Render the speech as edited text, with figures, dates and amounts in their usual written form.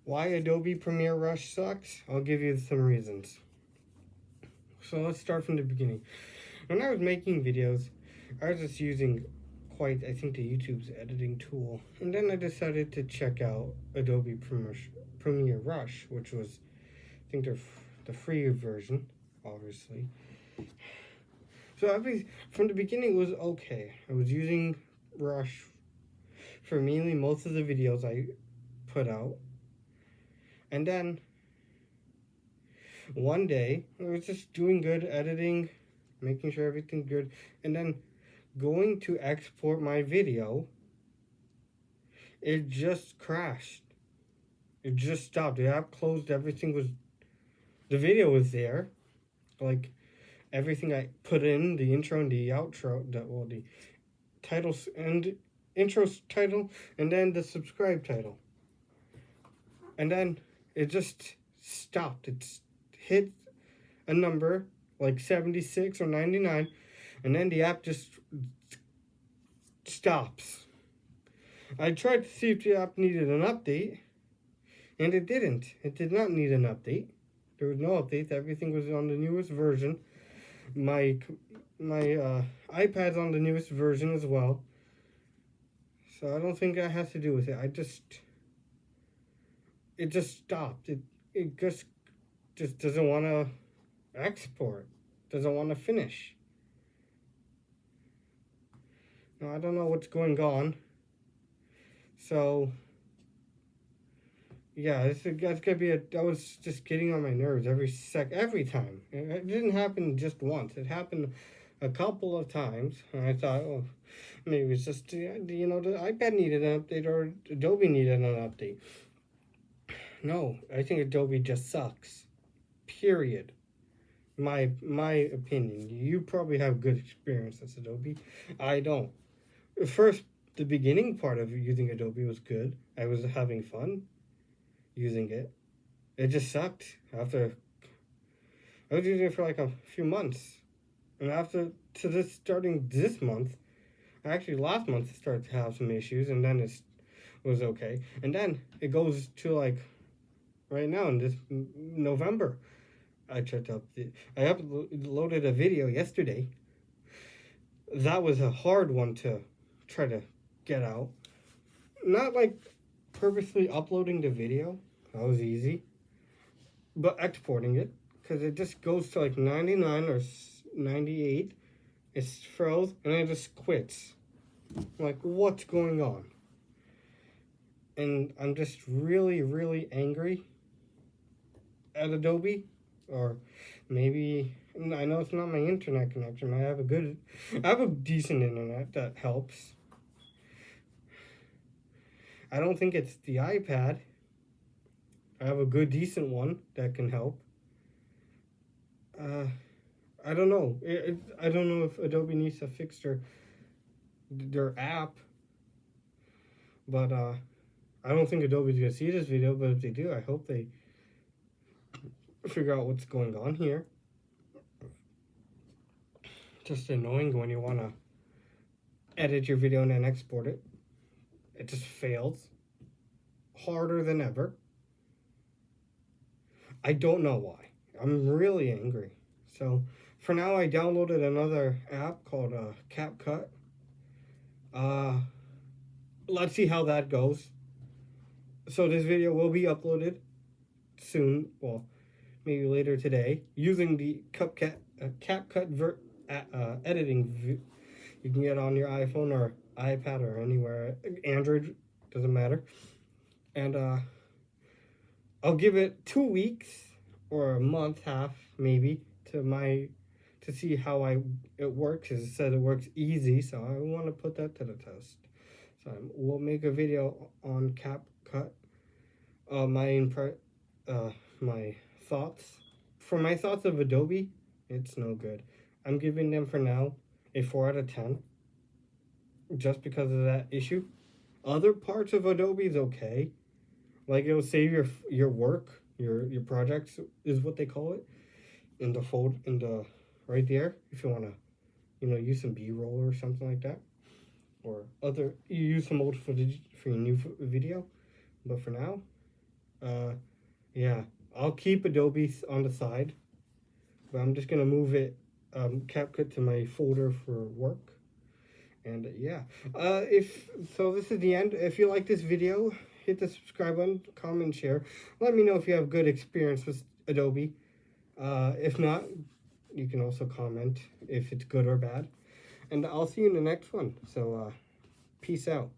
Why Adobe Premiere Rush sucks? I'll give you some reasons. So let's start from the beginning. When I was making videos, I was just using I think, the YouTube's editing tool. And then I decided to check out Adobe Premiere Rush, which was, I think, the free version, obviously. So from the beginning, it was okay. I was using Rush for mainly most of the videos I put out. And then one day, I was just doing good editing, making sure everything's good, and then going to export my video, it just crashed. It just stopped. The app closed. The video was there, like everything I put in, the intro and the outro, the titles and intro title, and then the subscribe title, and then it just stopped. It hit a number like 76 or 99, and then the app just stops. I tried to see if the app needed an update, and it didn't. It did not need an update. There was no update. Everything was on the newest version. My iPad's on the newest version as well. So I don't think that has to do with it. It just stopped. It just doesn't want to export. Doesn't want to finish. Now I don't know what's going on. So yeah, that's gonna be that was just getting on my nerves every time. It didn't happen just once. It happened a couple of times, and I thought, oh, maybe it's just the iPad needed an update or Adobe needed an update. No, I think Adobe just sucks. Period. My opinion. You probably have good experience with Adobe. I don't. First, the beginning part of using Adobe was good. I was having fun using it. It just sucked after I was using it for like a few months. And starting this month, actually last month it started to have some issues, and then it was okay. And then it goes to like right now in this November. I uploaded a video yesterday. That was a hard one to try to get out. Not like purposely uploading the video. That was easy. But exporting it, because it just goes to like 99 or 98. It's froze, and it just quits. I'm like, what's going on? And I'm just really, really angry at Adobe. Or maybe, I know it's not my internet connection. I have a decent internet that helps. I don't think it's the iPad. I have a good, decent one that can help. I don't know. I don't know if Adobe needs to fix their app. But I don't think Adobe's going to see this video. But if they do, I hope they figure out what's going on here. Just annoying when you want to edit your video and then export it. It just fails. Harder than ever. I don't know why. I'm really angry. So for now, I downloaded another app called CapCut. Let's see how that goes. So this video will be uploaded soon. Well, maybe later today, using the CapCut editing you can get on your iPhone or iPad or anywhere. Android, doesn't matter. And I'll give it 2 weeks or a month, half maybe, to see how it works. As it said, it works easy, so I want to put that to the test. So we'll make a video on CapCut. My thoughts. For my thoughts of Adobe, it's no good. I'm giving them for now a 4 out of 10, just because of that issue. Other parts of Adobe is okay. Like, it'll save your work, your projects is what they call it, in the right there, if you want to, use some B-roll or something like that, or you use some old footage for your new video. But for now, Yeah, I'll keep Adobe on the side, but I'm just gonna move it CapCut to my folder for work. And yeah, if so, this is the end. If you like this video, hit the subscribe button, comment, share. Let me know if you have good experience with Adobe. If not, you can also comment if it's good or bad. And I'll see you in the next one. So, peace out.